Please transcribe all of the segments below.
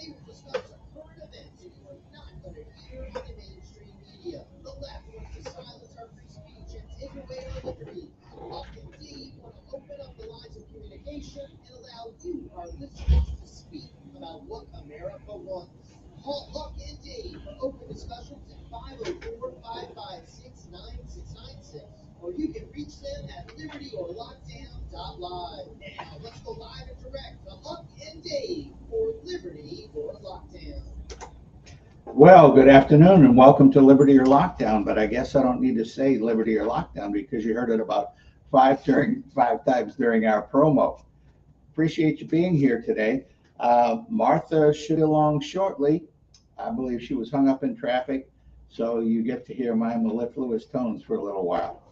They will discuss current events that you are not going to hear in the mainstream media. The left wants to silence our free speech and take away our liberty. Huck and Dee want to open up the lines of communication and allow you, our listeners, to speak about what America wants. Call Huck and Dee for open discussions at 504-556-9696. Or you can reach them at libertyorlockdown.live. Now, let's go live and direct to Huck and Dave for Liberty or Lockdown. Well, good afternoon and welcome to Liberty or Lockdown, but I guess I don't need to say Liberty or Lockdown because you heard it about five times during our promo. Appreciate you being here today. Martha should be along shortly. I believe she was hung up in traffic, so you get to hear my mellifluous tones for a little while.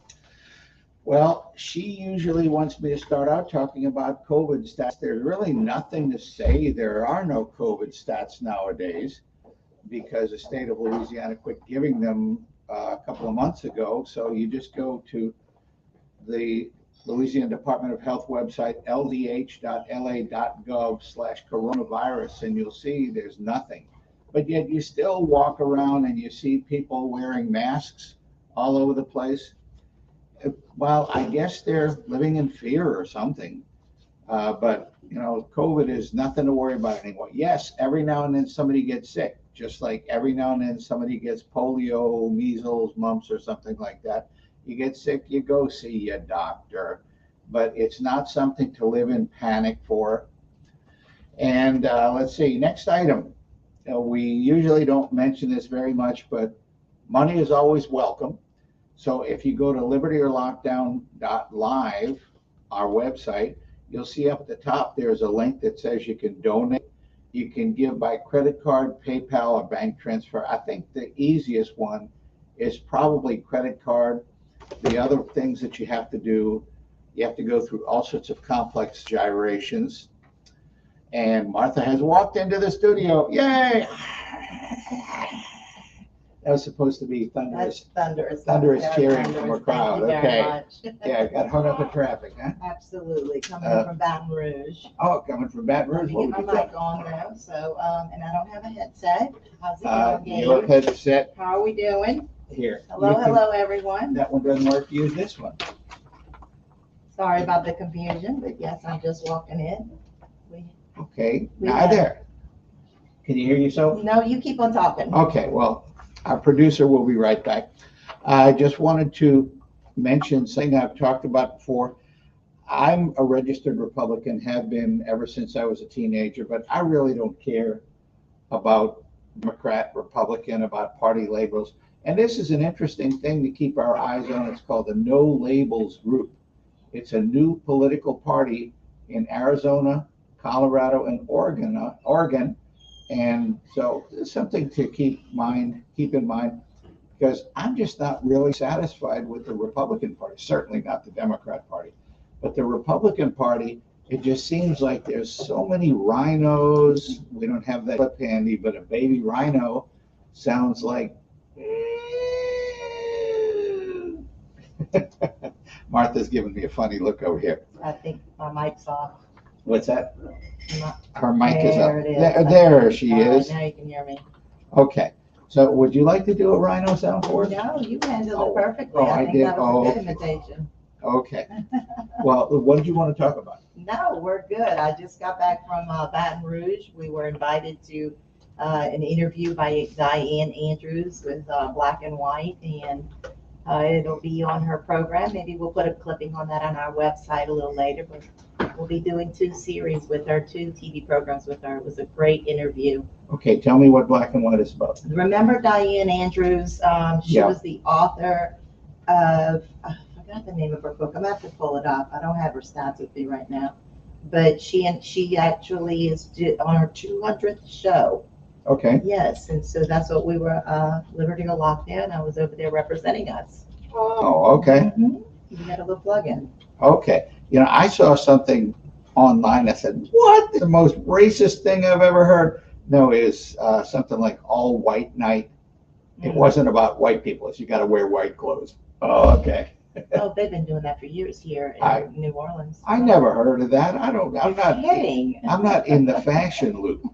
Well, she usually wants me to start out talking about COVID stats. There's really nothing to say. There are no COVID stats nowadays because the state of Louisiana quit giving them a couple of months ago. So you just go to the Louisiana Department of Health website, ldh.la.gov/coronavirus, and you'll see there's nothing. But yet you still walk around and you see people wearing masks all over the place. Well, I guess they're living in fear or something. But, you know, COVID is nothing to worry about anymore. Yes, every now and then somebody gets sick, just like every now and then somebody gets polio, measles, mumps, or something like that. You get sick, you go see a doctor. But it's not something to live in panic for. And let's see, next item. We usually don't mention this very much, but money is always welcome. So if you go to libertyorlockdown.live, our website, you'll see up at the top there's a link that says you can donate. You can give by credit card, PayPal, or bank transfer. I think the easiest one is probably credit card. The other things that you have to do, you have to go through all sorts of complex gyrations. And Martha has walked into the studio. Yay! That was supposed to be thunderous. That's Thunderous cheering thunderous. from a crowd. Thank you Okay. very much. Yeah, got hung up in traffic, huh? Absolutely. Coming from Baton Rouge. Oh, coming from Baton Let Rouge. me What get would my you mic think? on now. So, and I don't have a headset. How's it going, Your Gabe? headset How are we doing? here. Hello, You can- hello, everyone. That one doesn't work. Use this one. Sorry about the confusion, but yes, I'm just walking in. Okay. We Hi have- there. Can you hear yourself? No, you keep on talking. Okay, well, our producer will be right back. I just wanted to mention something I've talked about before. I'm a registered Republican, have been ever since I was a teenager, but I really don't care about Democrat, Republican, about party labels. And this is an interesting thing to keep our eyes on. It's called the No Labels Group. It's a new political party in Arizona, Colorado, and Oregon. And so it's something to keep in mind, because I'm just not really satisfied with the Republican Party, certainly not the Democrat Party. But the Republican Party, it just seems like there's so many rhinos. We don't have that clip handy, but a baby rhino sounds like. Martha's giving me a funny look over here. I think my mic's off. What's that? My- Her mic is up. There it is. There she All right, is. now you can hear me. Okay. So would you like to do a rhino sound for us? No, you handled Oh. it perfectly. Oh, I I think did? that was Oh, a good okay. imitation. Okay. Well, what did you want to talk about? No, we're good. I just got back from Baton Rouge. We were invited to an interview by Diane Andrews with Black and White, and it'll be on her program. Maybe we'll put a clipping on that on our website a little later, but we'll be doing 2 series with her, 2 TV programs with her. It was a great interview. Okay, tell me what Black and White is about. Remember Diane Andrews? She Yeah. was the author of, I forgot the name of her book. I'm gonna have to pull it up. I don't have her stats with me right now. But she actually is on her 200th show. Okay. Yes, and so that's what we were, Liberty or Lockdown. I was over there representing us. Oh, okay. Mhm. You got a little plug-in. Okay. You know, I saw something online that said, what? The most racist thing I've ever heard. No, is something like all white night. It wasn't about white people. It's you got to wear white clothes. Oh, okay. Oh, they've been doing that for years here in I- New Orleans. I never heard of that. I'm You're not kidding. I'm not in the fashion loop.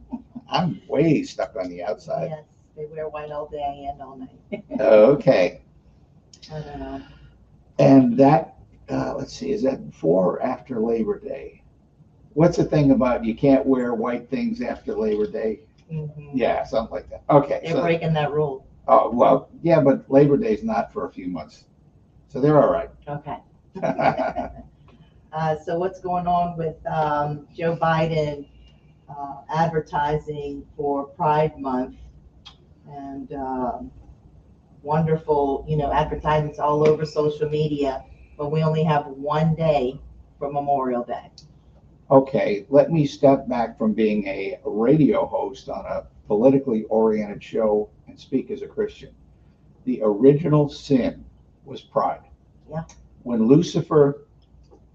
I'm way stuck on the outside. Yes, they wear white all day and all night. Okay. I don't know. And that, let's see, is that before or after Labor Day? What's the thing about you can't wear white things after Labor Day? Mhm. Yeah, something like that. Okay. They're breaking that rule. Oh, well, yeah, but Labor Day's not for a few months. So they're all right. Okay. So what's going on with Joe Biden advertising for Pride Month and wonderful, advertisements all over social media, but we only have one day for Memorial Day. Okay, let me step back from being a radio host on a politically oriented show and speak as a Christian. The original sin was pride. Yeah. When Lucifer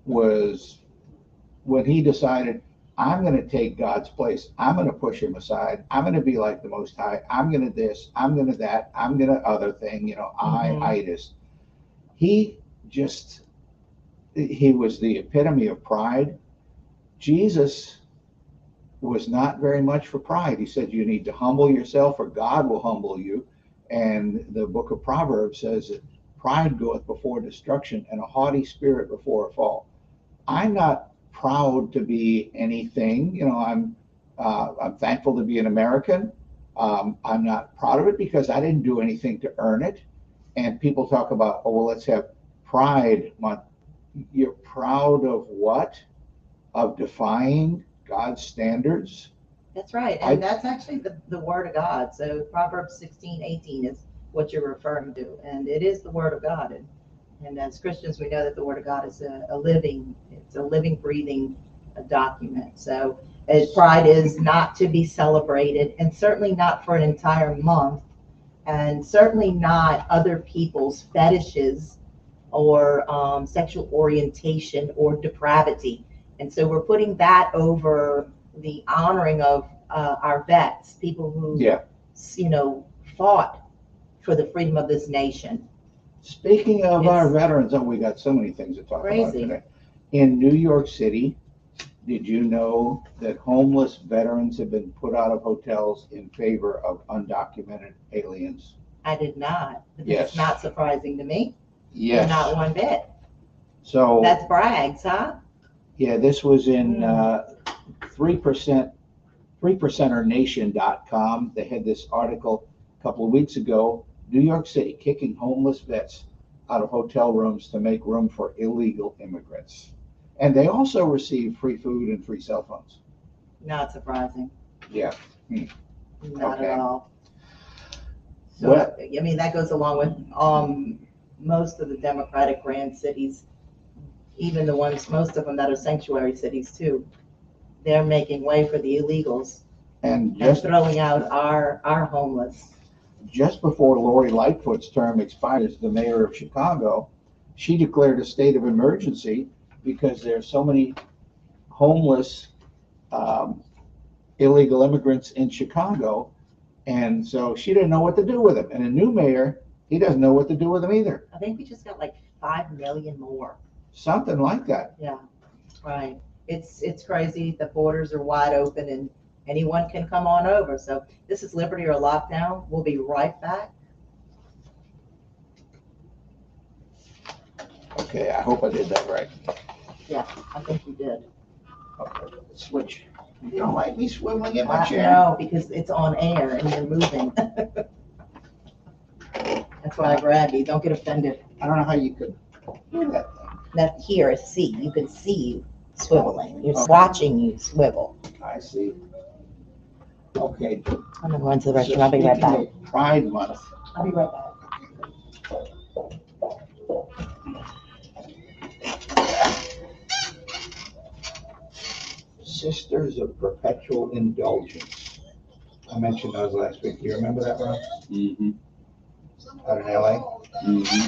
when he decided, I'm going to take God's place, I'm going to push him aside, I'm going to be like the Most High, I'm going to this, I'm going to that, I'm going to other thing, itis. He was the epitome of pride. Jesus was not very much for pride. He said, you need to humble yourself or God will humble you. And the book of Proverbs says that pride goeth before destruction and a haughty spirit before a fall. I'm not proud to be anything. I'm thankful to be an American. I'm not proud of it because I didn't do anything to earn it. And people talk about, oh, well, let's have Pride Month. You're proud of what? Of defying God's standards? That's right. And that's actually the word of God. So Proverbs 16:18 is what you're referring to. And it is the word of God. And as Christians, we know that the word of God is a living, breathing document. So pride is not to be celebrated, and certainly not for an entire month, and certainly not other people's fetishes or sexual orientation or depravity. And so we're putting that over the honoring of our vets, people who, fought for the freedom of this nation. Speaking of our veterans, we got so many things to talk about today. In New York City, did you know that homeless veterans have been put out of hotels in favor of undocumented aliens? I did not. Yes. It's not surprising to me. Yes. Not one bit. So that's brags, huh? Yeah, this was in 3percenternation.com. They had this article a couple of weeks ago. New York City kicking homeless vets out of hotel rooms to make room for illegal immigrants. And they also receive free food and free cell phones. Not surprising. Yeah. Not at all. So, that goes along with most of the Democratic grand cities, even the ones, most of them that are sanctuary cities too. They're making way for the illegals and throwing out our homeless. Just before Lori Lightfoot's term expired as the mayor of Chicago, she declared a state of emergency because there's so many homeless illegal immigrants in Chicago. And so she didn't know what to do with them. And a new mayor, he doesn't know what to do with them either. I think we just got like 5 million more. Something like that. Yeah, right. It's crazy. The borders are wide open and anyone can come on over. So this is Liberty or Lockdown. We'll be right back. Okay, I hope I did that right. Yeah, I think you did. Okay, switch. You don't like me swiveling in my chair? No, because it's on air and you're moving. That's why I grabbed you. Don't get offended. I don't know how you could hear that thing. That here is see. You can see you swiveling. You're watching you swivel. I see. Okay. I'm gonna run to the restroom. I'll be right back. Pride Month. I'll be right back. Sisters of Perpetual Indulgence. I mentioned those last week. Do you remember that, Ron? Mm-hmm. Out in LA? Mm-hmm.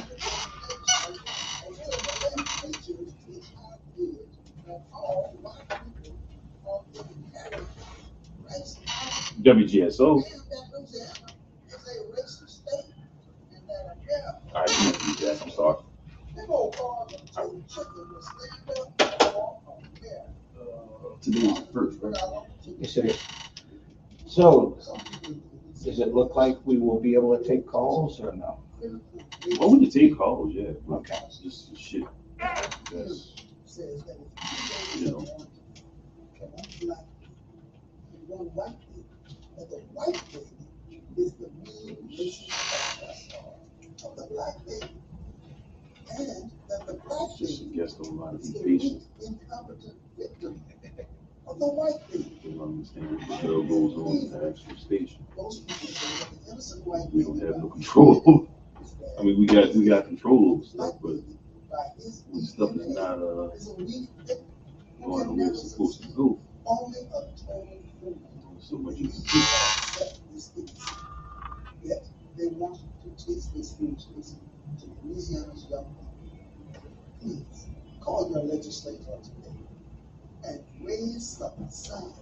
WGSO. I didn't do that. I'm sorry. Today is the first, right? Yes, it is. So, does it look like we will be able to take calls or no? Well, we can take calls, yeah. Okay. It's just shit. That's, Says that if you know, one black and one white baby, that the white baby is the mean, racist bastard of the black baby. And that the black just baby suggests a lot of is the impatience. weak, incompetent victim of the white baby. They don't understand what the show goes on in the actual station. Most people say that the innocent white We baby don't have no control. is bad. I mean, we got control of stuff, Black but baby, by his when stuff is not is a weak victim who going the can way never it's supposed to succeed. go, Only a total fool so much will you can do. accept this idiocy. Yet they want to teach this foolishness to Louisiana's young people. Please call your legislator today and raise some sound.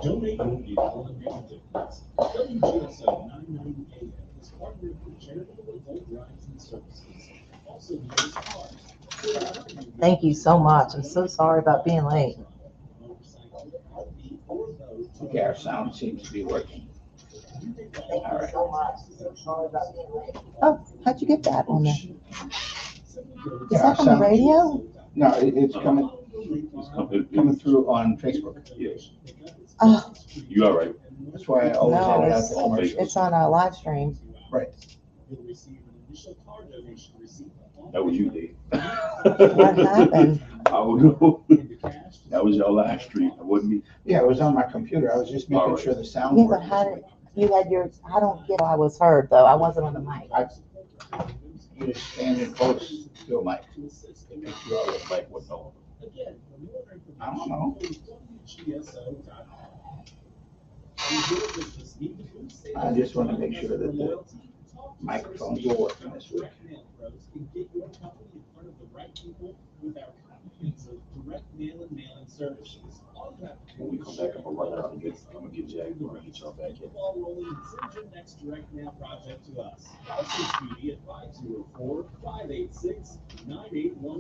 Donate your vehicle and make a difference. WGSO 990 AM is partnered with charitable adult drives and services. Also known as CARS. Thank you so much. I'm so sorry about being late. Okay, our sound seems to be working. All right. So much. So sorry about being late. Oh, how'd you get that on there? Is Yeah, that on the sound- radio? No, it's coming coming through on Facebook. Yes, Oh, you all right? That's why I always No, edit out it's- the commercials. it's on a live stream. Right. You'll receive an initial car donation receipt. That was you, Dave. What happened? I don't know. Into cash. That was your live stream. It wasn't me. Yeah, it was on my computer. I was just All making right. sure the sound Yeah, but worked. how did, you had your, I don't get how I was heard though. I wasn't on the mic. You're standing close to a mic. You all right, Mike? What no? Again, for more information, I don't know. go to WGSO.com. And your business need to boost sales. I just want to make sure that the Loyalty. Talk to microphones Association will work in this week. Direct Mail Pros can get your company in front of the right people with our comprehensive direct mail and mailing services. All you have to do When we is come back, share I'm gonna get Jack. I'm gonna get y'all back Keep the in. ball rolling and send your next direct mail project to us. Also, Speedy at 504-586-9812. Or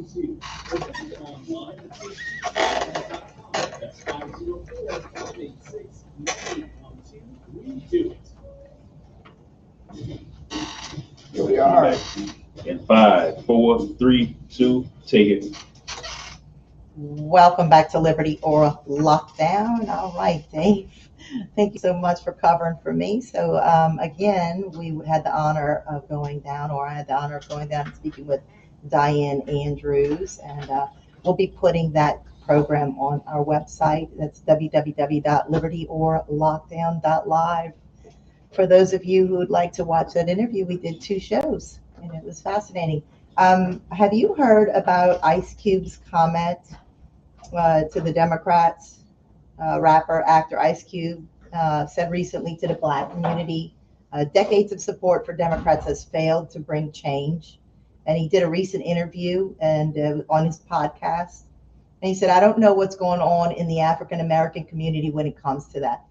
visit online at speedymail.com. That's 504-586-9812. We do it. Here we are. In 5, 4, 3, 2, take it. Welcome back to Liberty Oral Lockdown. All right, Dave. Thank you so much for covering for me. So again, we had the honor of going down, or I had the honor of going down and speaking with Diane Andrews, and we'll be putting that program on our website. That's www.libertyorlockdown.live. For those of you who would like to watch that interview, we did 2 shows, and it was fascinating. Have you heard about Ice Cube's comment to the Democrats? Rapper, actor Ice Cube said recently to the Black community, decades of support for Democrats has failed to bring change. And he did a recent interview and on his podcast. And he said, I don't know what's going on in the African American community when it comes to that.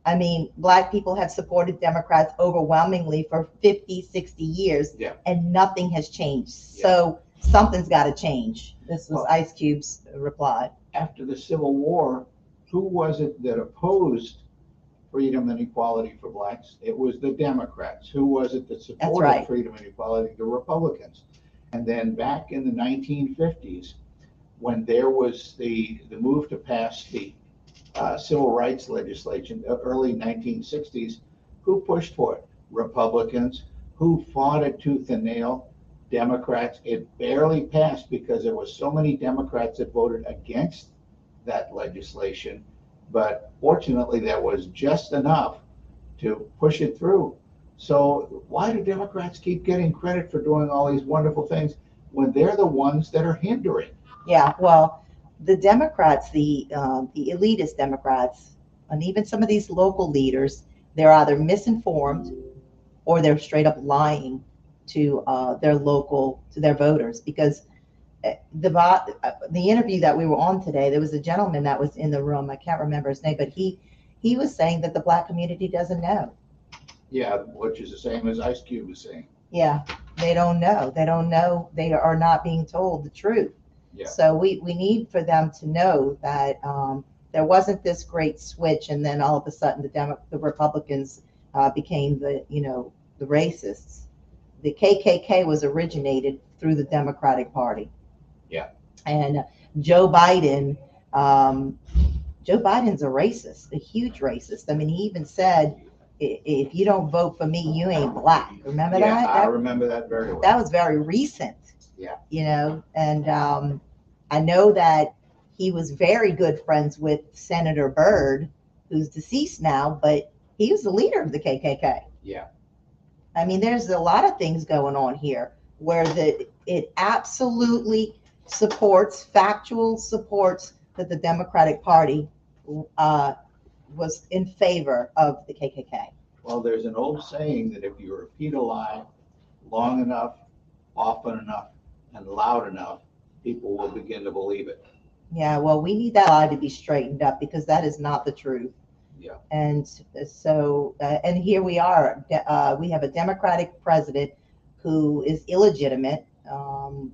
I mean, Black people have supported Democrats overwhelmingly for 50, 60 years, Yeah. and nothing has changed. Yeah. So something's got to change. This was Well- Ice Cube's reply. After the Civil War, who was it that opposed freedom and equality for blacks? It was the Democrats. Who was it that supported right. freedom and equality? The Republicans. And then back in the 1950s, when there was the move to pass the civil rights legislation, early 1960s, who pushed for it? Republicans. Who fought it tooth and nail? Democrats. It barely passed because there was so many Democrats that voted against that legislation. But fortunately, that was just enough to push it through. So why do Democrats keep getting credit for doing all these wonderful things when they're the ones that are hindering? Yeah, well, the Democrats, the elitist Democrats, and even some of these local leaders, they're either misinformed or they're straight up lying to their voters. Because the interview that we were on today, there was a gentleman that was in the room. I can't remember his name, but he was saying that the Black community doesn't know. Yeah, which is the same as Ice Cube was saying. Yeah, they don't know. They don't know. They are not being told the truth. Yeah. So we need for them to know that there wasn't this great switch, and then all of a sudden the Republicans became the racists. The KKK was originated through the Democratic Party. Yeah. And Joe Biden, Joe Biden's a racist, a huge racist. I mean, he even said, if you don't vote for me, you ain't black. Remember Yeah, that? I remember that very well. That was very recent. Yeah. And I know that he was very good friends with Senator Byrd, who's deceased now, but he was the leader of the KKK. Yeah. I mean, there's a lot of things going on here where it absolutely factual supports that the Democratic Party was in favor of the KKK. Well, there's an old saying that if you repeat a lie long enough, often enough, and loud enough, people will begin to believe it. Yeah, well, we need that lie to be straightened up because that is not the truth. Yeah. And so, and here we are. We have a Democratic president who is illegitimate,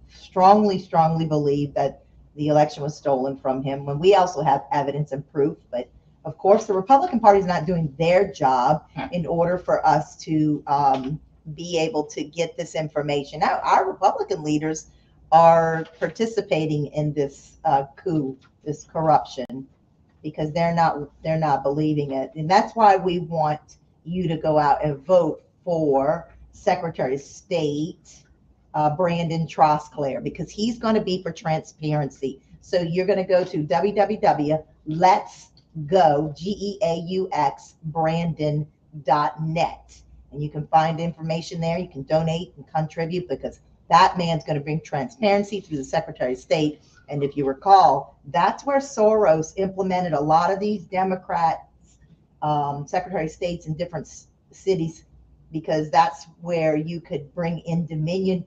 strongly believe that the election was stolen from him, when we also have evidence and proof. But of course, the Republican Party is not doing their job in order for us to be able to get this information out. Our Republican leaders are participating in this coup, this corruption, because they're not believing it. And that's why we want you to go out and vote for Secretary of State Brandon Trosclair, because he's going to be for transparency. So you're going to go to www.letsgo.Brandon.net, and you can find information there. You can donate and contribute, because that man's going to bring transparency through the Secretary of State. And if you recall, that's where Soros implemented a lot of these Democrats, Secretary of States in different cities, because that's where you could bring in Dominion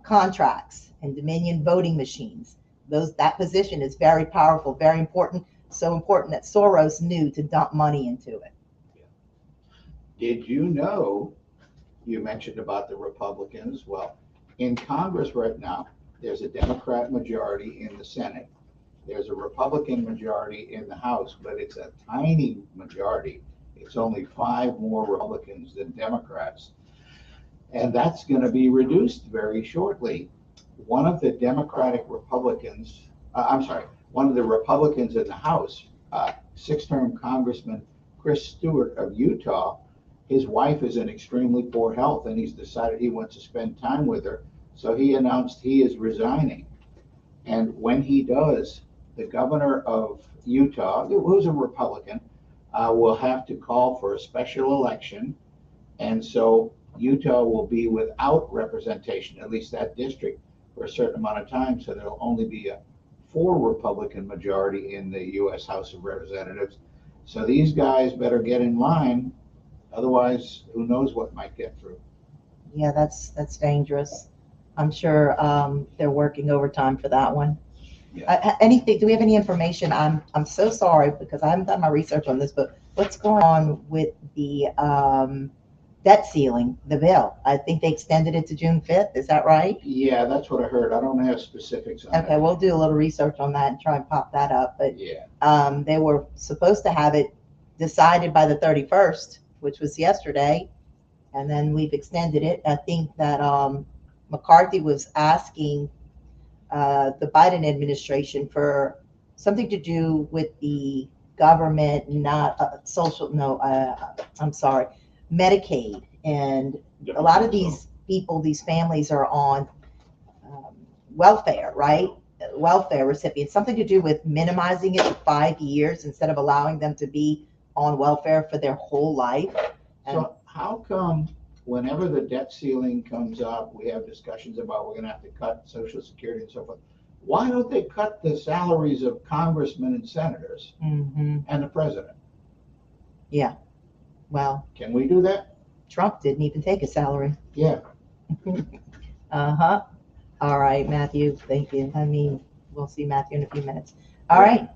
contracts and Dominion voting machines. That position is very powerful, very important, so important that Soros knew to dump money into it. Did you know, you mentioned about the Republicans, well, in Congress right now, there's a Democrat majority in the Senate. There's a Republican majority in the House, but it's a tiny majority. It's only 5 more Republicans than Democrats. And that's going to be reduced very shortly. One of the Republicans in the House, 6-term Congressman Chris Stewart of Utah, his wife is in extremely poor health, and he's decided he wants to spend time with her. So he announced he is resigning. And when he does, the governor of Utah, who's a Republican, will have to call for a special election. And so Utah will be without representation, at least that district, for a certain amount of time. So there'll only be a 4 Republican majority in the U.S. House of Representatives. So these guys better get in line. Otherwise, who knows what might get through. Yeah, that's dangerous. I'm sure they're working overtime for that one. Yeah. Do we have any information? I'm so sorry because I haven't done my research on this, but what's going on with the debt ceiling, the bill? I think they extended it to June 5th. Is that right? Yeah, that's what I heard. I don't have specifics on Okay, that. we'll do a little research on that and try and pop that up. But Yeah. they were supposed to have it decided by the 31st, which was yesterday, and then we've extended it. I think that McCarthy was asking the Biden administration for something to do with the government, not Medicaid. And a lot of these people, these families are on welfare, right? Welfare recipients, something to do with minimizing it to 5 years instead of allowing them to be on welfare for their whole life. So how come whenever the debt ceiling comes up, we have discussions about we're going to have to cut Social Security and so forth? Why don't they cut the salaries of congressmen and senators Mm-hmm. and the president? Yeah. Well, Can we do that? Trump didn't even take a salary. Yeah. Uh-huh. All right, Matthew. Thank you. I mean, we'll see Matthew in a few minutes. All right.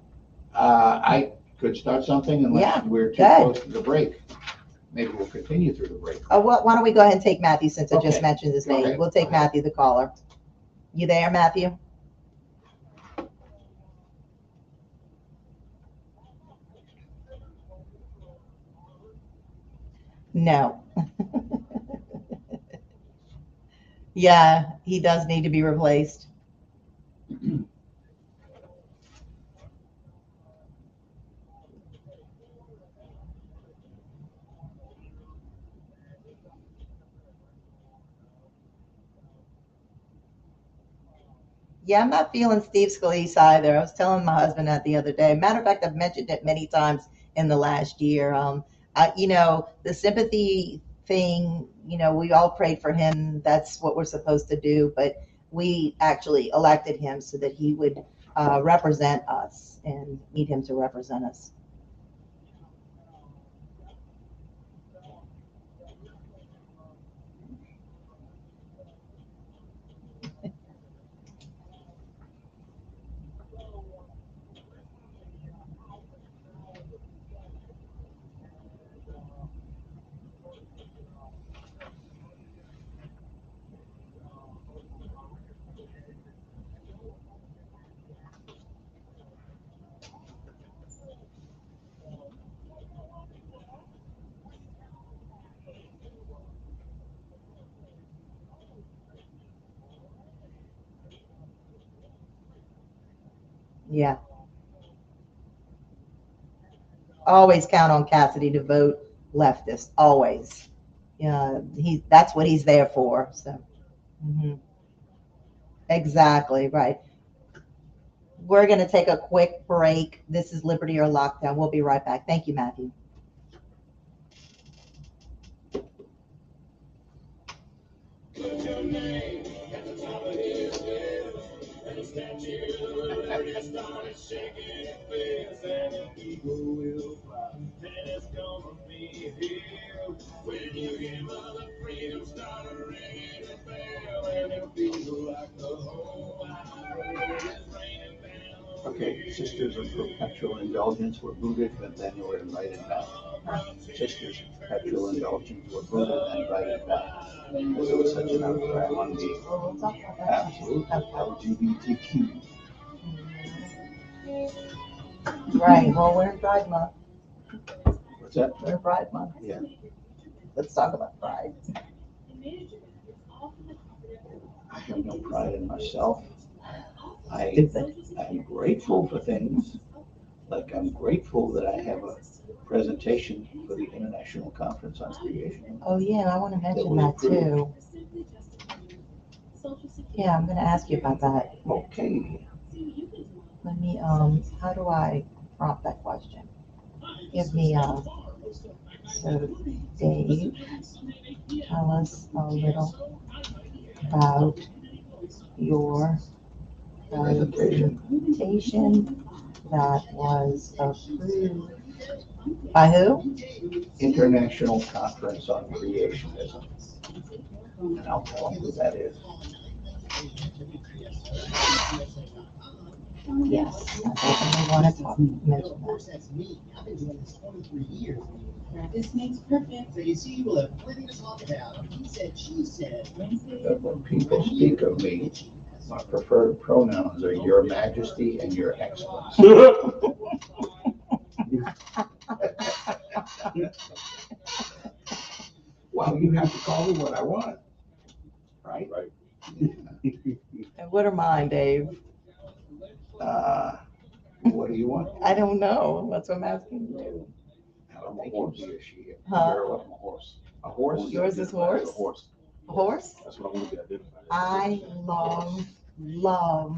I could start something unless Yeah, we're too go ahead. close to the break. Maybe we'll continue through the break. Why don't we go ahead and take Matthew since I just Okay. mentioned his Go name. ahead. We'll take Go ahead. Matthew, the caller. You there, Matthew? No. Yeah, he does need to be replaced. Yeah, I'm not feeling Steve Scalise either. I was telling my husband that the other day. Matter of fact, I've mentioned it many times in the last year. The sympathy thing, we all prayed for him. That's what we're supposed to do. But we actually elected him so that he would represent us and need him to represent us. Yeah. Always count on Cassidy to vote leftist. Always. Yeah, that's what he's there for. So, mhm. Exactly right. We're going to take a quick break. This is Liberty or Lockdown. We'll be right back. Thank you, Matthew. Okay, Sisters of Perpetual Indulgence were booted, but then they were invited back. Sisters of Perpetual Indulgence were booted and invited back. Because there was such an outcry among the Well, we'll talk about that. absolute LGBTQ. Right. Well, we're in Pride Month. What's that? We're in Pride Month. Yeah. Let's talk about Pride. I have no pride in myself. I Stupid. am grateful for things. Like I'm grateful that I have a presentation for the International Conference on Creation. Oh, yeah, I want to mention that too. Yeah, I'm going to ask you about that. Okay. Let me, how do I prompt that question? Give me, so Dave, tell us a little about your presentation that was approved by who? International Conference on Creationism. And I'll tell them who that is. Yes, I definitely want to mention Of course, that's me. I've been doing this 23 years. Practice makes perfect. So you see, we'll have plenty to talk about. He said, she said. But when people speak of me, my preferred pronouns are Your Majesty and Your Excellency. Well, you have to call me what I want, right? Right. And what are mine, Dave? What do you want? I don't know. That's what I'm asking you. I'm a horse. He or she. Huh? Girl, I'm a horse. A horse? Yours is As a horse? horse. A horse? That's what I want to be identified. I love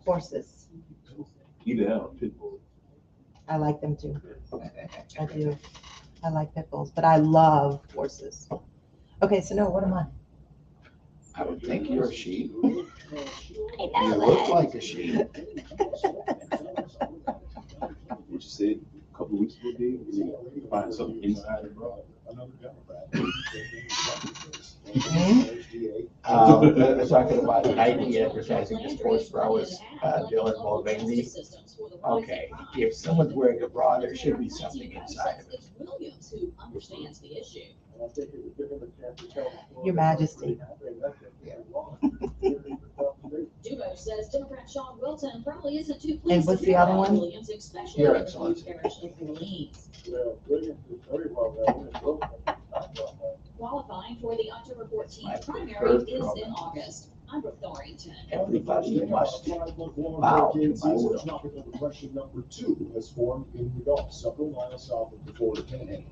horses. Either have a pit bull. I like them too. I do. I like pit bulls, but I love horses. Okay, so no, what am I? I would think you're a sheep. I You look like a sheep. What you said a couple of weeks ago, Dave, you find something inside the bra. We're talking about Nike advertising the sports bra with Dylan Mulvaney. Okay, if someone's wearing a bra, there should be something inside of it. Williams, who understands the issue. Your Majesty. Dubo says Democrat Sean Wilton probably isn't too And pleased what's to the hear other about one? Williams, especially Your in the Excellency. parish of Orleans. deadline for the October My 14th primary preferred is in program. August. I'm Brooke Thorrington. Everybody must bow Bow to my will. Tropical depression number 2 has formed in the Gulf, several miles south of the Florida Panhandle.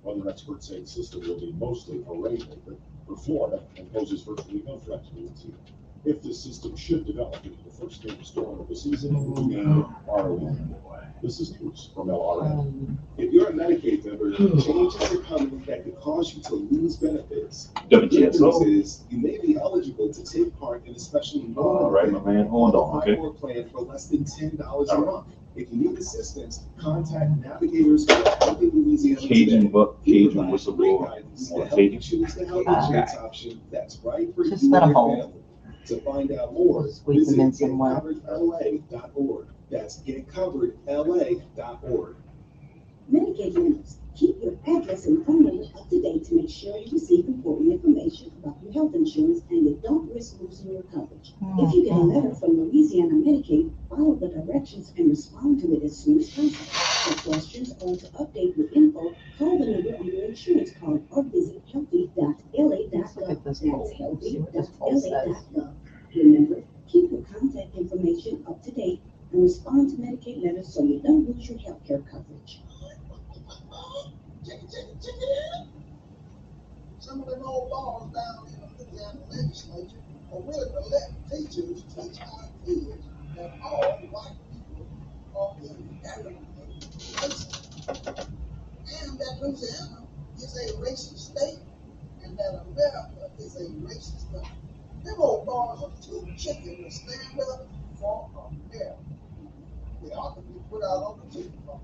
Weather experts say the system will be mostly a rainmaker for Florida and poses virtually no threat to Louisiana. If this system should develop into the first major storm of the season, it would be named Arlene. This is news from LRN. If you're a Medicaid member, changes are coming that could cause you to lose benefits. WGSO. The good news is you may be eligible to take part in a special All right, my man, hold on, okay? plan for less than $10 a month. If you need assistance, contact Navigators for Healthy Louisiana Cajun today. Cajun whistleblower. Guidance You to want help you Cajun? choose the health Okay. insurance option that's right for Just you let and 'em your hold. family. To find out more, Squeeze them visit in somewhere. getcoveredla.org. That's getcoveredla.org. Medicaid members, keep your address and phone number up to date to make sure you receive important information about your health insurance and you don't risk losing your coverage. If you get a letter from Louisiana Medicaid, follow the directions and respond to it as soon as possible. For questions or to update your info, call the number on your insurance card or visit healthy.la.gov. Let's look at this That's poll. See what this poll says. healthy.la.gov. Remember, keep your contact information up to date and respond to Medicaid letters so you don't lose your health care coverage. Check it out. Some of them old balls down in the Louisiana legislature are willing to let teachers teach our kids that all white people are inherently racist. And that Louisiana is a racist state and that America is a racist country. Them old balls are too chicken to stand up for America. They ought to be put out on the chicken farm.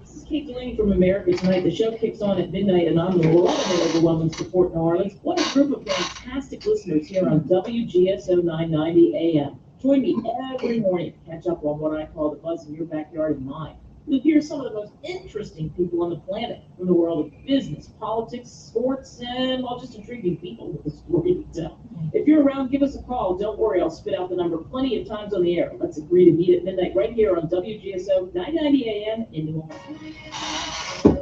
This is Kate Delaney from America Tonight. The show kicks on at midnight, and I'm loving the overwhelming support in New Orleans. What a group of fantastic listeners here on WGSO 990 AM. Join me every morning to catch up on what I call the buzz in your backyard and mine. You'll hear some of the most interesting people on the planet from the world of business, politics, sports, and, well, just intriguing people with a story to tell. If you're around, give us a call. Don't worry, I'll spit out the number plenty of times on the air. Let's agree to meet at midnight right here on WGSO 990 AM in New Orleans.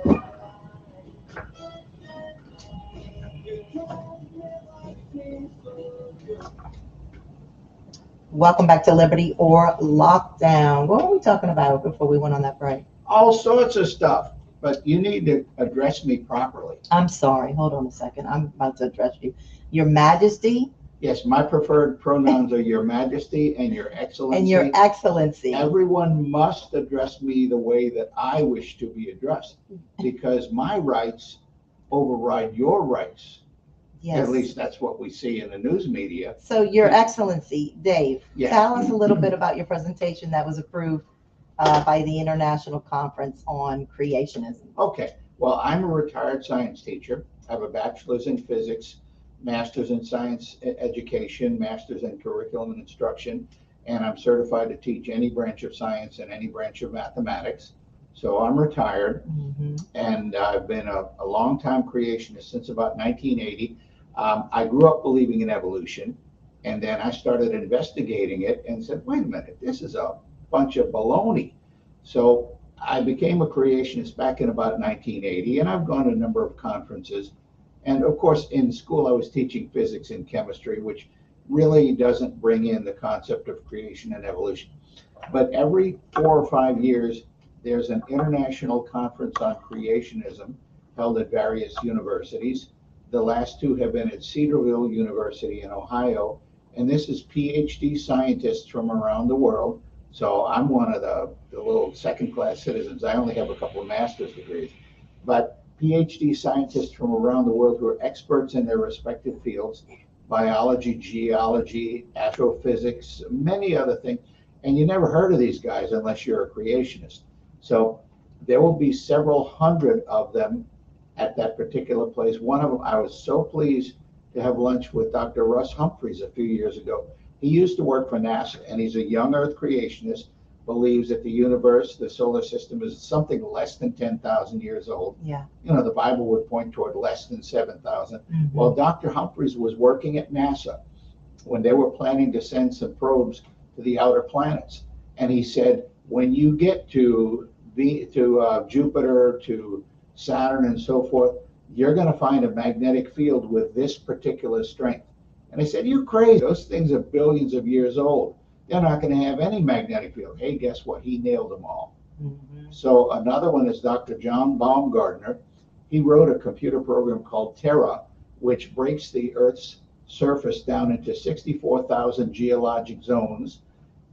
Welcome back to Liberty or Lockdown. What were we talking about before we went on that break? All sorts of stuff, but you need to address me properly. I'm sorry. Hold on a second. I'm about to address you. Your Majesty Yes, my preferred pronouns are Your Majesty and Your Excellency. and Your Excellency. Everyone must address me the way that I wish to be addressed, because my rights override your rights. Yes. At least that's what we see in the news media. So, Your Excellency, Dave, Yes. tell us a little bit about your presentation that was approved by the International Conference on Creationism. Okay, well, I'm a retired science teacher. I have a bachelor's in physics, master's in science education, master's in curriculum and instruction, and I'm certified to teach any branch of science and any branch of mathematics. So I'm retired, and I've been a long-time creationist since about 1980. I grew up believing in evolution, and then I started investigating it and said, wait a minute, this is a bunch of baloney. So I became a creationist back in about 1980, and I've gone to a number of conferences. And of course, in school, I was teaching physics and chemistry, which really doesn't bring in the concept of creation and evolution. But every 4 or 5 years, there's an international conference on creationism held at various universities. The last two have been at Cedarville University in Ohio, and this is PhD scientists from around the world. So I'm one of the little second-class citizens. I only have a couple of master's degrees, but PhD scientists from around the world who are experts in their respective fields, biology, geology, astrophysics, many other things. And you never heard of these guys unless you're a creationist. So there will be several hundred of them at that particular place. One of them, I was so pleased to have lunch with Dr. Russ Humphreys a few years ago. He used to work for NASA, and he's a young Earth creationist, believes that the universe, the solar system, is something less than 10,000 years old. Yeah. You know, the Bible would point toward less than 7,000. Mm-hmm. Well, Dr. Humphreys was working at NASA when they were planning to send some probes to the outer planets. And he said, when you get to Jupiter, to Saturn, and so forth, you're going to find a magnetic field with this particular strength. And I said, you crazy. Those things are billions of years old. They're not going to have any magnetic field. Hey, guess what? He nailed them all. Mm-hmm. So another one is Dr. John Baumgartner. He wrote a computer program called Terra, which breaks the Earth's surface down into 64,000 geologic zones.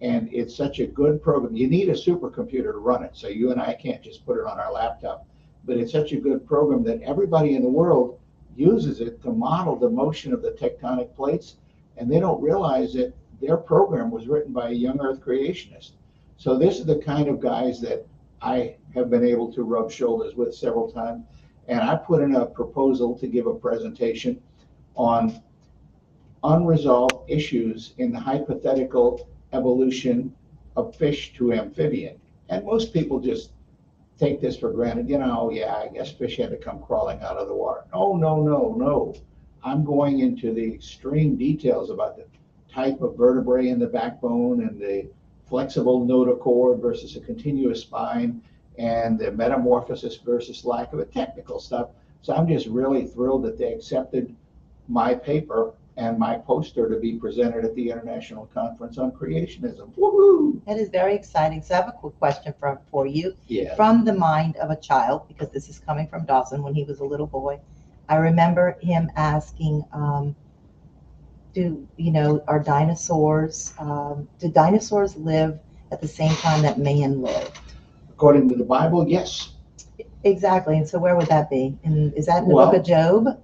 And it's such a good program. You need a supercomputer to run it. So you and I can't just put it on our laptop. But it's such a good program that everybody in the world uses it to model the motion of the tectonic plates. And they don't realize that their program was written by a young Earth creationist. So this is the kind of guys that I have been able to rub shoulders with several times. And I put in a proposal to give a presentation on unresolved issues in the hypothetical evolution of fish to amphibian. And most people just take this for granted. You know, yeah, I guess fish had to come crawling out of the water. No, no, no, no. I'm going into the extreme details about the type of vertebrae in the backbone and the flexible notochord versus a continuous spine and the metamorphosis versus lack of it, technical stuff. So I'm just really thrilled that they accepted my paper and my poster to be presented at the International Conference on Creationism. Woohoo! That is very exciting. So I have a quick question for you. Yeah. From the mind of a child, because this is coming from Dawson when he was a little boy, I remember him asking, are dinosaurs, do dinosaurs live at the same time that man lived? According to the Bible, yes. Exactly. And so where would that be? And is that in the Well, book of Job?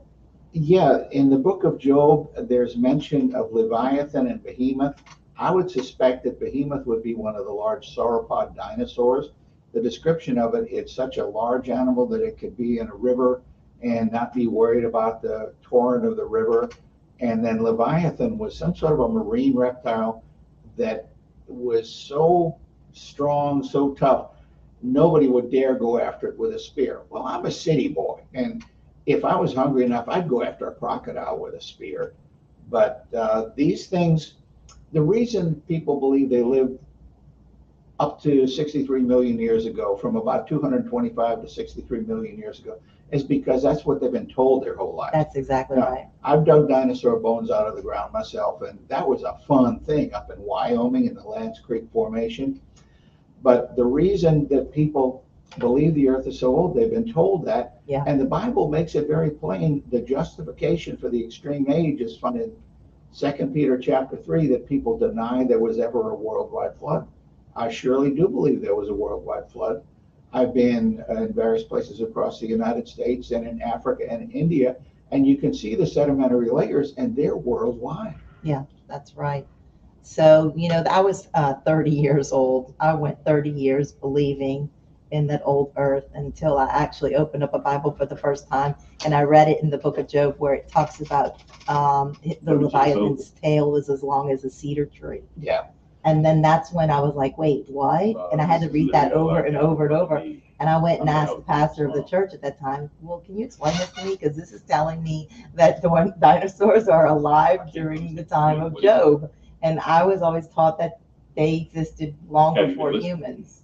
Yeah, in the book of Job, there's mention of Leviathan and Behemoth. I would suspect that Behemoth would be one of the large sauropod dinosaurs. The description of it, it's such a large animal that it could be in a river and not be worried about the torrent of the river. And then Leviathan was some sort of a marine reptile that was so strong, so tough, nobody would dare go after it with a spear. Well, I'm a city boy, and if I was hungry enough, I'd go after a crocodile with a spear. But these things, the reason people believe they lived up to 63 million years ago, from about 225 to 63 million years ago, is because that's what they've been told their whole life. That's exactly Now, right. I've dug dinosaur bones out of the ground myself, and that was a fun thing up in Wyoming in the Lance Creek Formation. But the reason that people believe the earth is so old, they've been told that. Yeah. And the Bible makes it very plain. The justification for the extreme age is found in 2 Peter chapter 3, that people deny there was ever a worldwide flood. I surely do believe there was a worldwide flood. I've been in various places across the United States and in Africa and India, and you can see the sedimentary layers, and they're worldwide. Yeah, that's right. So, I was 30 years old. I went 30 years believing in that old earth until I actually opened up a Bible for the first time, and I read it in the book of Job where it talks about the Leviathan's tail was as long as a cedar tree. Yeah. And then that's when I was like, wait, what? And I had to read that over and over and over. And I went and asked the pastor of the church at that time, well, can you explain this to me? Because this is telling me that the dinosaurs are alive during the time of Job. And I was always taught that they existed long before humans.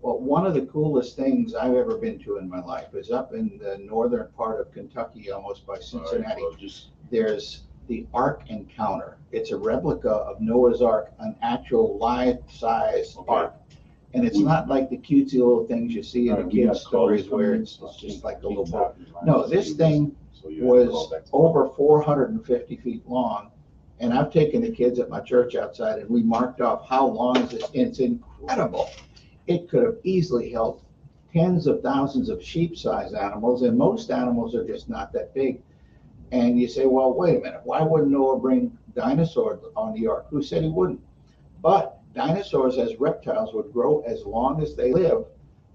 Well, one of the coolest things I've ever been to in my life is up in the northern part of Kentucky, almost by Cincinnati. There's the Ark Encounter. It's a replica of Noah's Ark, an actual life-size ark. And it's not like the cutesy little things you see in the kids' stories where it's just like a little boat. No, this thing So you have to go was back to- over 450 feet long. And I've taken the kids at my church outside and we marked off how long is this. It's incredible. It could have easily held tens of thousands of sheep-sized animals, and most animals are just not that big. And you say, well, wait a minute, why wouldn't Noah bring dinosaurs on the ark? Who said he wouldn't? But dinosaurs as reptiles would grow as long as they live.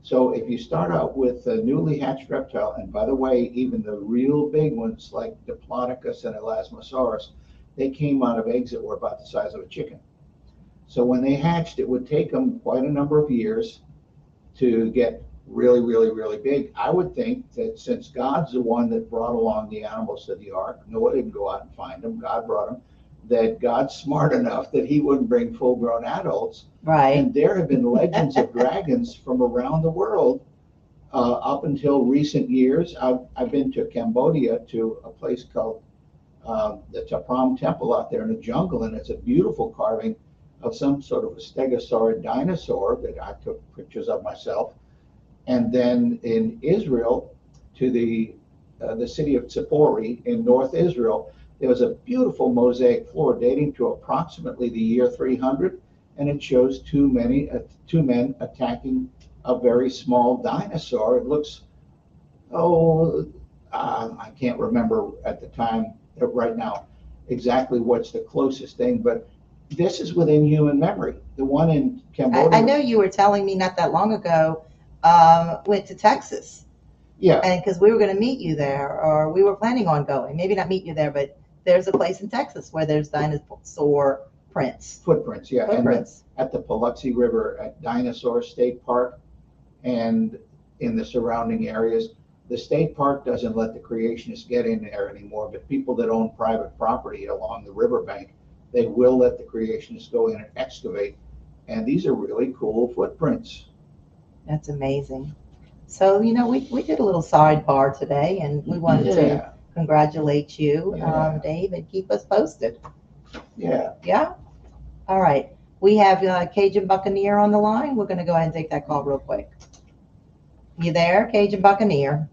So if you start out with a newly hatched reptile, and by the way, even the real big ones like Diplodocus and Elasmosaurus, they came out of eggs that were about the size of a chicken. So when they hatched, it would take them quite a number of years to get really, really, really big. I would think that since God's the one that brought along the animals to the ark, Noah didn't go out and find them, God brought them, that God's smart enough that he wouldn't bring full-grown adults. Right. And there have been legends of dragons from around the world up until recent years. I've been to Cambodia to a place called the Tapram Temple out there in the jungle, and it's a beautiful carving of some sort of a stegosaurid dinosaur that I took pictures of myself. And then in Israel, to the city of Tzipori in North Israel, there was a beautiful mosaic floor dating to approximately the year 300, and it shows two men attacking a very small dinosaur. It looks, I can't remember at the time, right now, exactly what's the closest thing, but this is within human memory. The one in Cambodia. I know you were telling me not that long ago, went to Texas. Yeah. And because we were going to meet you there, or we were planning on going, maybe not meet you there, but there's a place in Texas where there's dinosaur prints. Footprints, yeah. Footprints. And at the Paluxy River at Dinosaur State Park and in the surrounding areas. The state park doesn't let the creationists get in there anymore, but people that own private property along the riverbank, they will let the creationists go in and excavate. And these are really cool footprints. That's amazing. So, you know, we did a little sidebar today, and we wanted to congratulate you, Yeah. Dave, and keep us posted. Yeah. Yeah? All right. We have Cajun Buccaneer on the line. We're going to go ahead and take that call real quick. You there, Cajun Buccaneer?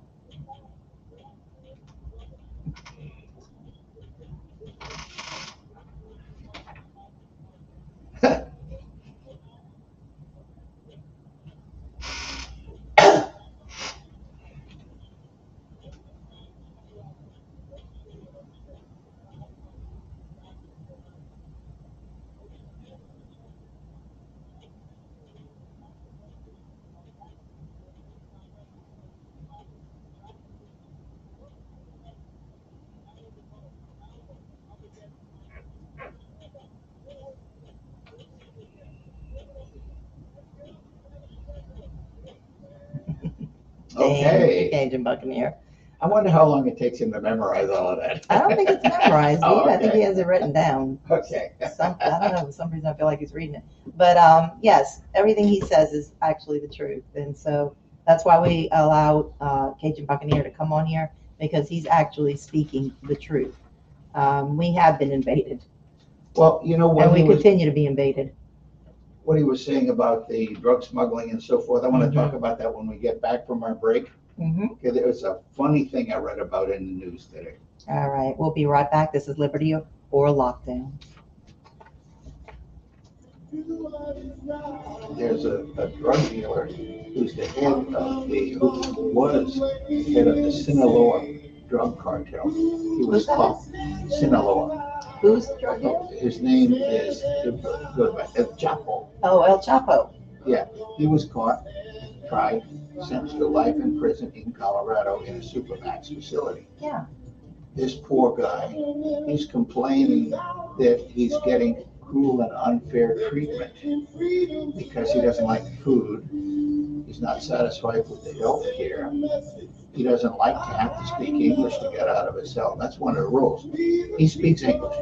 Okay. Cajun Buccaneer. I wonder how long it takes him to memorize all of that. I don't think it's memorized, Oh, dude. I think okay. he has it written down. Okay. I don't know, for some reason I feel like he's reading it. But yes, everything he says is actually the truth. And so that's why we allow Cajun Buccaneer to come on here, because he's actually speaking the truth. We have been invaded, Well, you know what and we he was, continue to be invaded. what he was saying about the drug smuggling and so forth. I want to talk about that when we get back from our break. Hmm. Okay, there was a funny thing I read about in the news today. All right, we'll be right back. This is Liberty or Lockdown. There's a drug dealer who's the head of who was head of the Sinaloa drug cartel. He was Who's that? called Sinaloa. Who's the drug dealer? His name is El Chapo. Oh, El Chapo. He was caught, tried, sentenced to life in prison in Colorado in a Supermax facility. Yeah. This poor guy, he's complaining that he's getting cruel and unfair treatment because he doesn't like food. He's not satisfied with the health care. He doesn't like to have to speak English to get out of his cell. That's one of the rules. He speaks English.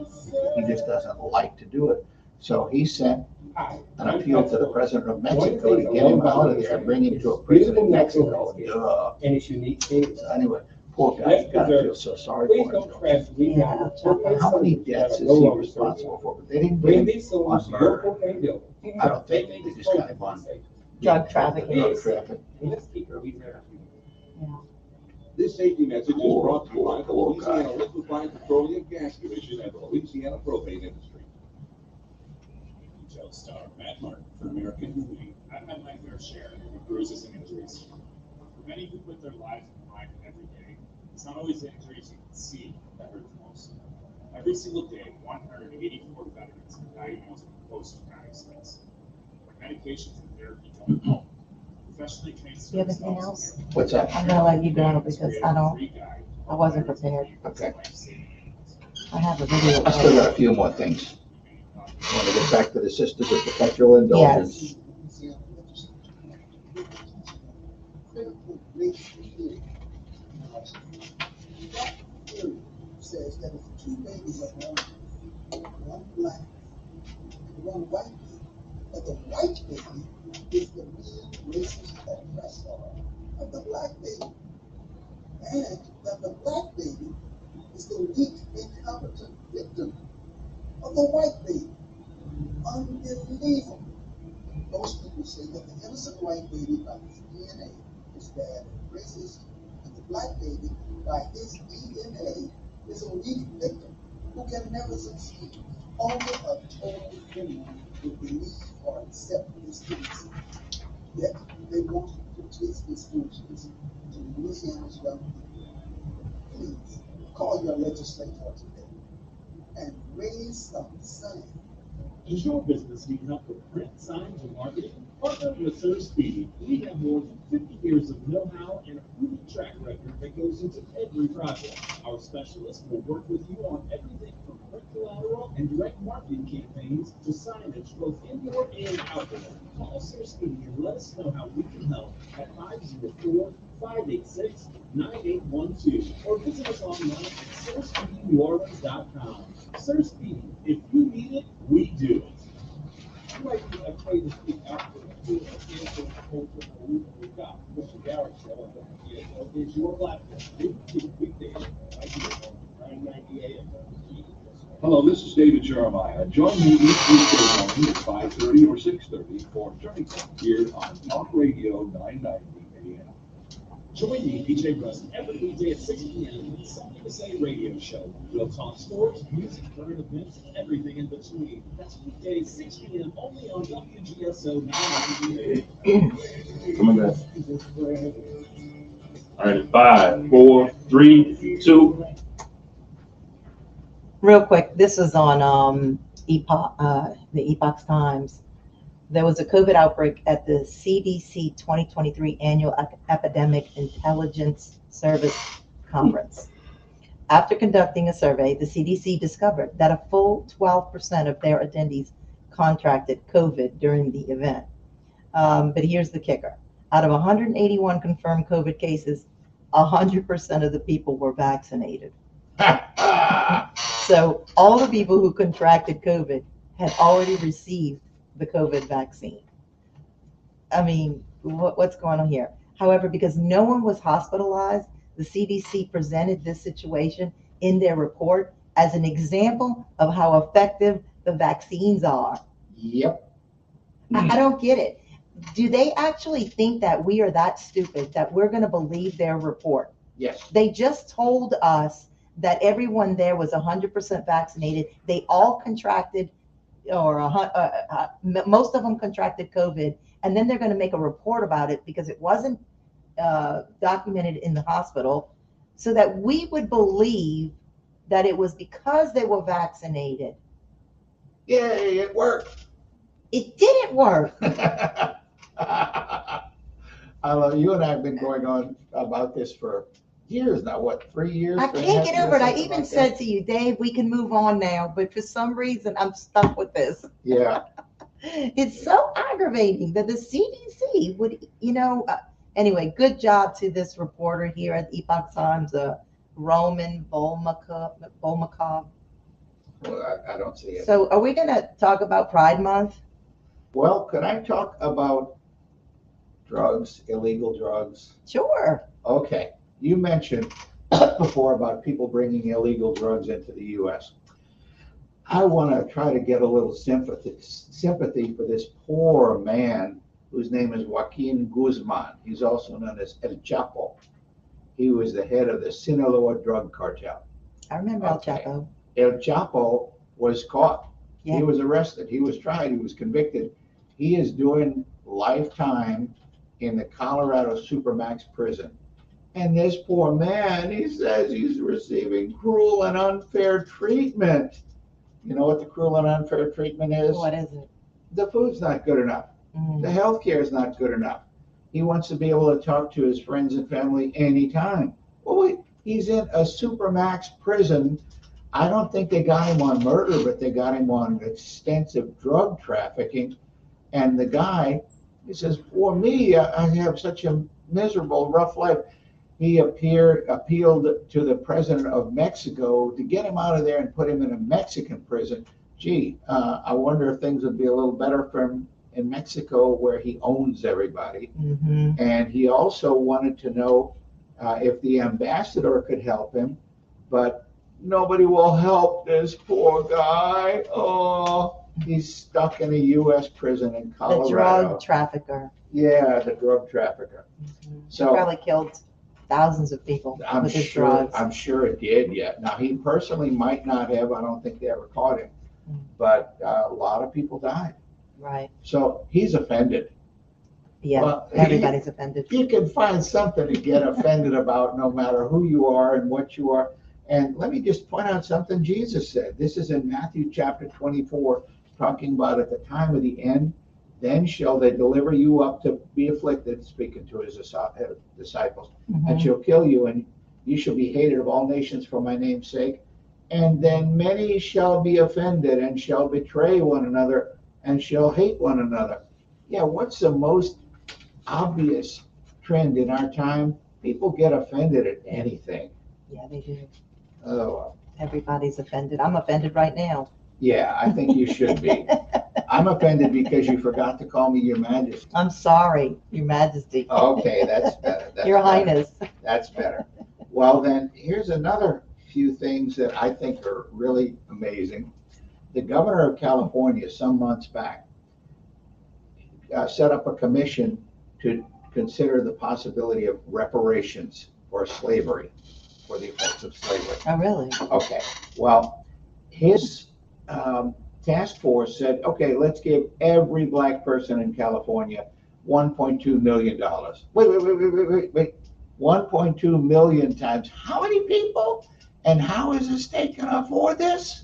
He just doesn't like to do it. So he sent an appeal to the president of Mexico to get him out of there and bring him to a prison in Mexico. Duh. And its unique things. Anyway, poor guy, you gotta feel so sorry Please for don't him. trash we have. How many deaths is he responsible for? But they didn't Bring get him these solutions on to your murder. propane bill. I don't think they just got him on Drug trafficking. drug trafficking. Let's keep her, we there. This safety message is brought to you by the Louisiana Liquefied Petroleum Gas Division and the Louisiana Propane Industry. Joe Star, Matt Martin for American Fleet. I've had my fair share of bruises and injuries. For many who put their lives on the line every day, it's not always the injuries you can see that hurt the most. Every single day, 184 veterans are diagnosed with post-traumatic stress. When medications and therapy don't help, professionally trained You have service anything officers else? What's that? I'm gonna let you go because I wasn't prepared. Okay. I have a video. I still got a few more things. I want to get back to the Sisters of Perpetual Indulgence. Critical race theory. That theory says that if two babies are born, one black and one white baby, that the white baby is the real racist oppressor of the black baby, and that the black baby is the weak, incompetent victim of the white baby. Unbelievable. Most people say that the innocent white baby by his DNA is bad and racist, and the black baby by his DNA is a weak victim who can never succeed. Only a total criminal would believe or accept this case. Yet they want to twist this foolishness to Louisiana's young people. Please call your legislator today and raise some sand. Does your business need help with print, signs, and marketing? Partner with Sir Speedy. We have more than 50 years of know-how and a proven track record that goes into every project. Our specialists will work with you on everything from print collateral and direct marketing campaigns to signage, both indoor and outdoor. Call Sir Speedy and let us know how we can help at 504-586-9812 or visit us online at SirSpeedyNewOrleans.com. Sir Speedy, if you need it, we do it. You might be afraid to speak out for the we've got Mr. Garrett show is your platform. Weekdays, right here on 990 AM. Hello, this is David Jeremiah. Join me each weekday morning at 5:30 or 6:30 for Turning Point here on Talk Radio 990 AM. Join me, DJ Russ, every weekday at 6 p.m. with Something to Say radio show. We'll talk sports, music, current events, and everything in between. That's weekdays 6 p.m. only on WGSO 990 AM. Come on, guys. All right, 5, 4, 3, 2. Real quick, this is on the Epoch Times. There was a COVID outbreak at the CDC 2023 Annual Epidemic Intelligence Service Conference. After conducting a survey, the CDC discovered that a full 12% of their attendees contracted COVID during the event. But here's the kicker. Out of 181 confirmed COVID cases, 100% of the people were vaccinated. So all the people who contracted COVID had already received the COVID vaccine. I mean, what's going on here? However, because no one was hospitalized, the CDC presented this situation in their report as an example of how effective the vaccines are. Yep. I don't get it. Do they actually think that we are that stupid that we're going to believe their report? Yes. They just told us that everyone there was 100% vaccinated. They all contracted, or most of them contracted COVID, and then they're going to make a report about it because it wasn't documented in the hospital, so that we would believe that it was because they were vaccinated. Yay, it worked. It didn't work. You and I have been going on about this for years now. What, 3 years? I can't get over it. I even said to you, Dave, we can move on now, but for some reason I'm stuck with this. Yeah. It's so aggravating that the CDC would, anyway, good job to this reporter here at Epoch Times, Roman Volmakov. Well, I don't see it. So are we going to talk about Pride Month? Well, could I talk about drugs, illegal drugs? Sure. Okay. You mentioned before about people bringing illegal drugs into the U.S. I want to try to get a little sympathy for this poor man whose name is Joaquin Guzman. He's also known as El Chapo. He was the head of the Sinaloa drug cartel. I remember El Chapo. El Chapo was caught. Yeah. He was arrested. He was tried. He was convicted. He is doing lifetime in the Colorado Supermax prison. And this poor man, he says he's receiving cruel and unfair treatment. You know what the cruel and unfair treatment is? What is it? The food's not good enough. The health care is not good enough. He wants to be able to talk to his friends and family anytime. Well, wait, he's in a Supermax prison. I don't think they got him on murder, but they got him on extensive drug trafficking. And the guy, he says, for me, I have such a miserable, rough life. He appealed to the president of Mexico to get him out of there and put him in a Mexican prison. Gee, I wonder if things would be a little better for him in Mexico, where he owns everybody. And he also wanted to know if the ambassador could help him, but nobody will help this poor guy. Oh, he's stuck in a U.S. prison in Colorado. The drug trafficker. Yeah, the drug trafficker. So Probably killed thousands of people with his drugs. I'm sure it did, yeah. Now, he personally might not have. I don't think they ever caught him. But a lot of people died. Right. So he's offended. Yeah, Well, everybody's offended. You can find something to get offended about, no matter who you are and what you are. And let me just point out something Jesus said. This is in Matthew chapter 24, talking about at the time of the end, then shall they deliver you up to be afflicted, speaking to his disciples, and shall kill you, and you shall be hated of all nations for my name's sake. And then many shall be offended and shall betray one another and shall hate one another. Yeah, what's the most obvious trend in our time? People get offended at anything. Yeah, they do. Oh, well. Everybody's offended. I'm offended right now. Yeah, I think you should be. I'm offended because you forgot to call me Your Majesty. I'm sorry, Your Majesty. Okay, that's better. That's Your better. Highness. That's better. Well, then, here's another few things that I think are really amazing. The governor of California, some months back, set up a commission to consider the possibility of reparations for slavery, for the effects of slavery. Oh, really? Okay. Well, his task force said, okay, let's give every black person in California $1.2 million. Wait. 1.2 million times how many people? And how is the state going to afford this?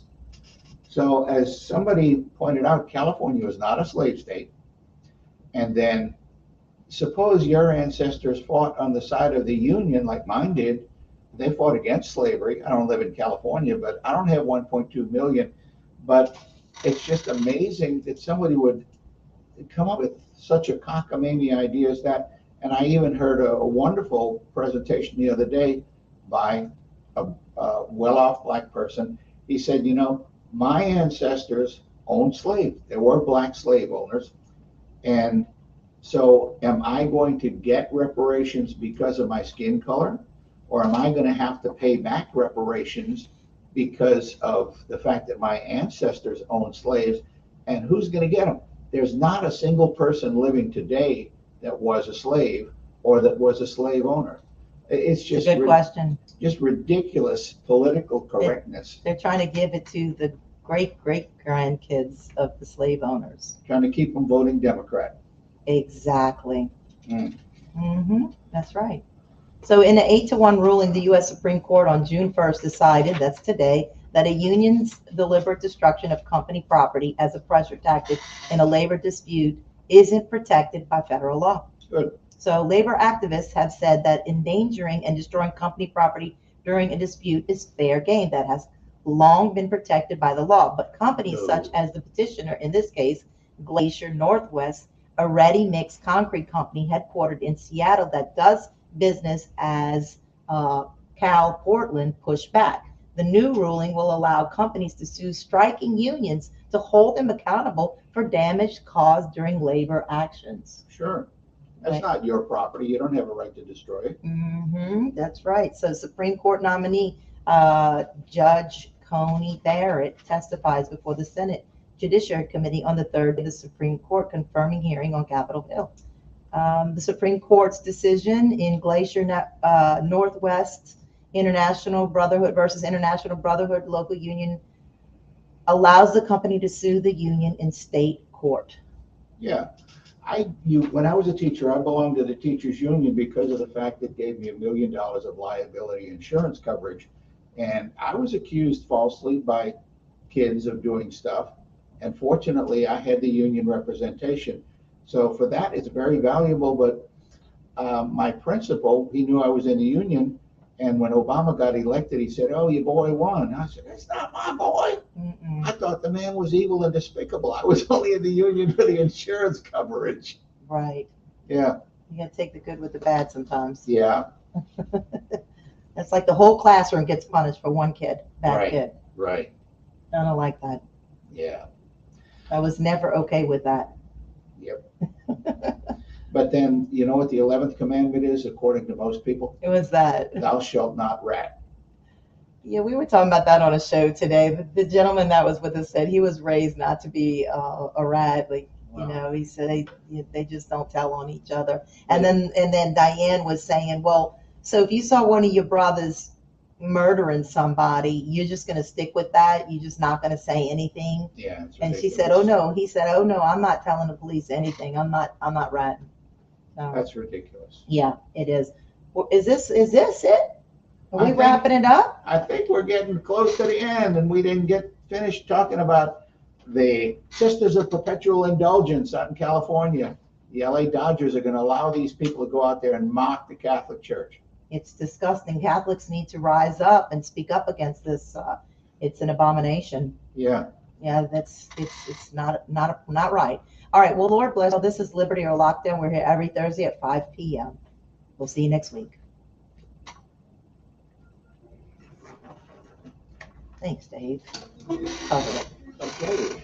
So as somebody pointed out, California was not a slave state. And then suppose your ancestors fought on the side of the Union like mine did. They fought against slavery. I don't live in California, but I don't have 1.2 million. But it's just amazing that somebody would come up with such a cockamamie idea as that. And I even heard a wonderful presentation the other day by a well-off black person. He said, you know, my ancestors owned slaves. They were black slave owners. And so am I going to get reparations because of my skin color? Or am I going to have to pay back reparations because of the fact that my ancestors owned slaves? And who's going to get them? There's not a single person living today that was a slave or that was a slave owner. It's just Good question. Just ridiculous political correctness. They're trying to give it to the great-great-grandkids of the slave owners. Trying to keep them voting Democrat. Exactly. That's right. So in an 8-1 ruling, the U.S. Supreme Court on June 1st decided, that's today, that a union's deliberate destruction of company property as a pressure tactic in a labor dispute isn't protected by federal law. Good. So labor activists have said that endangering and destroying company property during a dispute is fair game. That has long been protected by the law. But companies such as the petitioner, in this case, Glacier Northwest, a ready-mix concrete company headquartered in Seattle that does business as Cal Portland, push back. The new ruling will allow companies to sue striking unions to hold them accountable for damage caused during labor actions. Sure. That's not your property. You don't have a right to destroy it. That's right. So Supreme Court nominee Judge Coney Barrett testifies before the Senate Judiciary Committee on the 3rd of the Supreme Court confirming hearing on Capitol Hill. The Supreme Court's decision in Glacier Northwest International Brotherhood versus International Brotherhood Local Union allows the company to sue the union in state court. Yeah. When I was a teacher, I belonged to the teachers union because of the fact that it gave me $1 million of liability insurance coverage. And I was accused falsely by kids of doing stuff. And fortunately, I had the union representation. So for that, it's very valuable. But my principal, he knew I was in the union. And when Obama got elected, he said, "Oh, your boy won." I said, "It's not my boy." I thought the man was evil and despicable. I was only in the union for the insurance coverage. Right. Yeah. You got to take the good with the bad sometimes. Yeah. It's like the whole classroom gets punished for one kid, bad Right. kid. Right. I don't like that. Yeah. I was never okay with that. Yep. But then, you know what the 11th commandment is, according to most people? It was that. Thou shalt not rat. Yeah, we were talking about that on a show today. The gentleman that was with us said he was raised not to be a rat. Like, you know, he said they just don't tell on each other. And then Diane was saying, well, so if you saw one of your brothers murdering somebody, you're just going to stick with that? You're just not going to say anything? Yeah. And she said, "Oh no." He said, "Oh no, I'm not telling the police anything. I'm not ratting." No. That's ridiculous. Yeah, it is. Well, is this it? Are we think- wrapping it up? I think we're getting close to the end, and we didn't get finished talking about the Sisters of Perpetual Indulgence out in California. The LA Dodgers are going to allow these people to go out there and mock the Catholic Church. It's disgusting. Catholics need to rise up and speak up against this. It's an abomination. Yeah. Yeah, it's not right. All right. Well, Lord bless. This is Liberty or Lockdown. We're here every Thursday at 5 p.m. We'll see you next week. Thanks, Dave. Covered it. Okay.